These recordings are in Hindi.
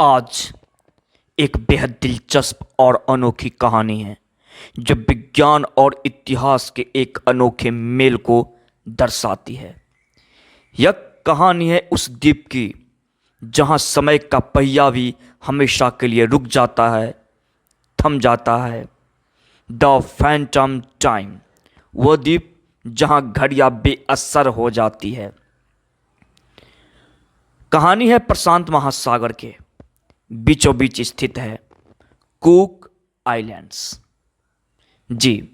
आज एक बेहद दिलचस्प और अनोखी कहानी है जो विज्ञान और इतिहास के एक अनोखे मेल को दर्शाती है। यह कहानी है उस द्वीप की जहां समय का पहिया भी हमेशा के लिए रुक जाता है, थम जाता है। द फैंटम टाइम, वह द्वीप जहां घड़ियां बेअसर हो जाती है। कहानी है प्रशांत महासागर के बीचों बीच स्थित है, कुक आइलैंड्स। जी,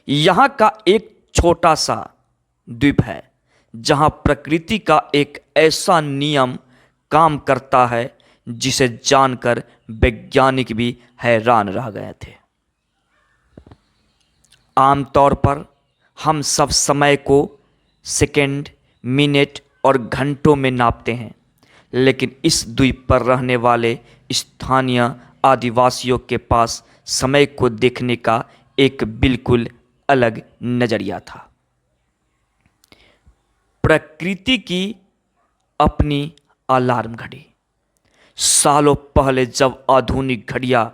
यहाँ का एक छोटा सा द्वीप है जहाँ प्रकृति का एक ऐसा नियम काम करता है जिसे जानकर वैज्ञानिक भी हैरान रह गए थे। आमतौर पर हम सब समय को सेकंड, मिनट और घंटों में नापते हैं, लेकिन इस द्वीप पर रहने वाले स्थानीय आदिवासियों के पास समय को देखने का एक बिल्कुल अलग नजरिया था। प्रकृति की अपनी अलार्म घड़ी। सालों पहले जब आधुनिक घड़ियां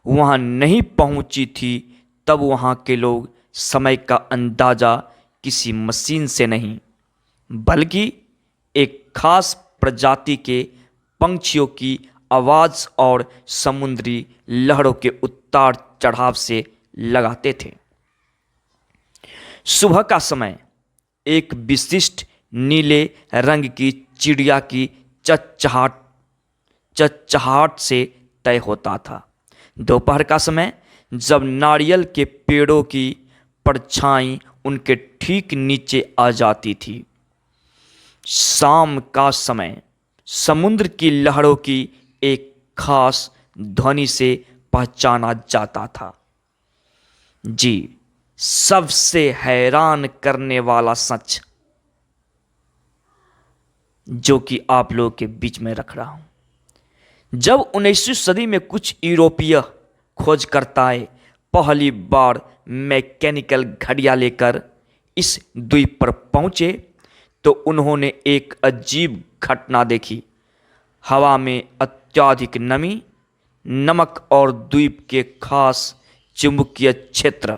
वहां नहीं पहुंची थी, तब वहां के लोग समय का अंदाजा किसी मशीन से नहीं, बल्कि एक खास प्रजाति के पंछियों की आवाज़ और समुद्री लहरों के उतार चढ़ाव से लगाते थे। सुबह का समय एक विशिष्ट नीले रंग की चिड़िया की चहचहाट से तय होता था। दोपहर का समय जब नारियल के पेड़ों की परछाई उनके ठीक नीचे आ जाती थी। शाम का समय समुद्र की लहरों की एक खास ध्वनि से पहचाना जाता था। जी, सबसे हैरान करने वाला सच जो कि आप लोगों के बीच में रख रहा हूं। जब 19वीं सदी में कुछ यूरोपीय खोजकर्ताएं पहली बार मैकेनिकल घड़ियां लेकर इस द्वीप पर पहुंचे, तो उन्होंने एक अजीब घटना देखी। हवा में अत्यधिक नमी, नमक और द्वीप के खास चुंबकीय क्षेत्र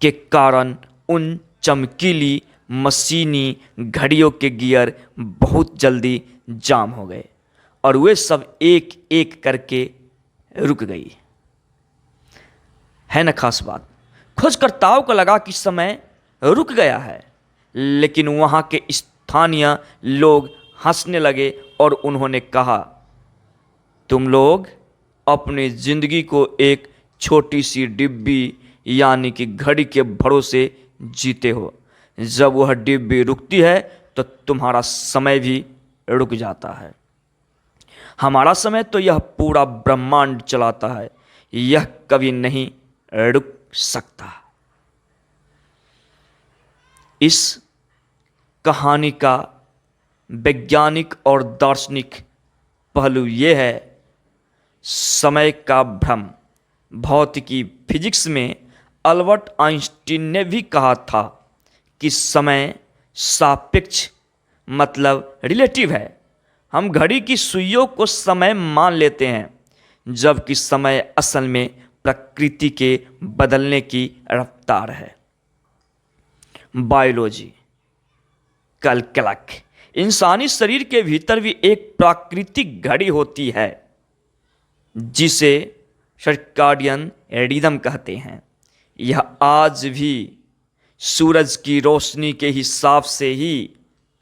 के कारण उन चमकीली मशीनी घड़ियों के गियर बहुत जल्दी जाम हो गए और वे सब एक एक करके रुक गई। है ना खास बात। खोजकर्ताओं को लगा कि समय रुक गया है, लेकिन वहां के स्थानीय लोग हंसने लगे और उन्होंने कहा, तुम लोग अपनी जिंदगी को एक छोटी सी डिब्बी यानी कि घड़ी के भरोसे जीते हो। जब वह डिब्बी रुकती है तो तुम्हारा समय भी रुक जाता है। हमारा समय तो यह पूरा ब्रह्मांड चलाता है, यह कभी नहीं रुक सकता। इस कहानी का वैज्ञानिक और दार्शनिक पहलू यह है, समय का भ्रम। भौतिकी फिजिक्स में अल्बर्ट आइंस्टीन ने भी कहा था कि समय सापेक्ष मतलब रिलेटिव है। हम घड़ी की सुइयों को समय मान लेते हैं, जबकि समय असल में प्रकृति के बदलने की रफ्तार है। बायोलॉजी कल क्लॉक। इंसानी शरीर के भीतर भी एक प्राकृतिक घड़ी होती है जिसे सर्काडियन रिदम कहते हैं। यह आज भी सूरज की रोशनी के हिसाब से ही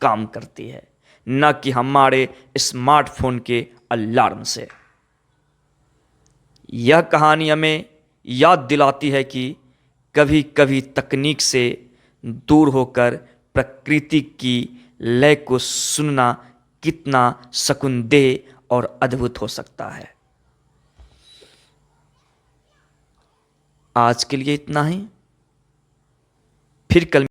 काम करती है, न कि हमारे स्मार्टफोन के अलार्म से। यह कहानी हमें याद दिलाती है कि कभी कभी तकनीक से दूर होकर प्रकृति की लय को सुनना कितना सुकूनदेह और अद्भुत हो सकता है। आज के लिए इतना ही, फिर कल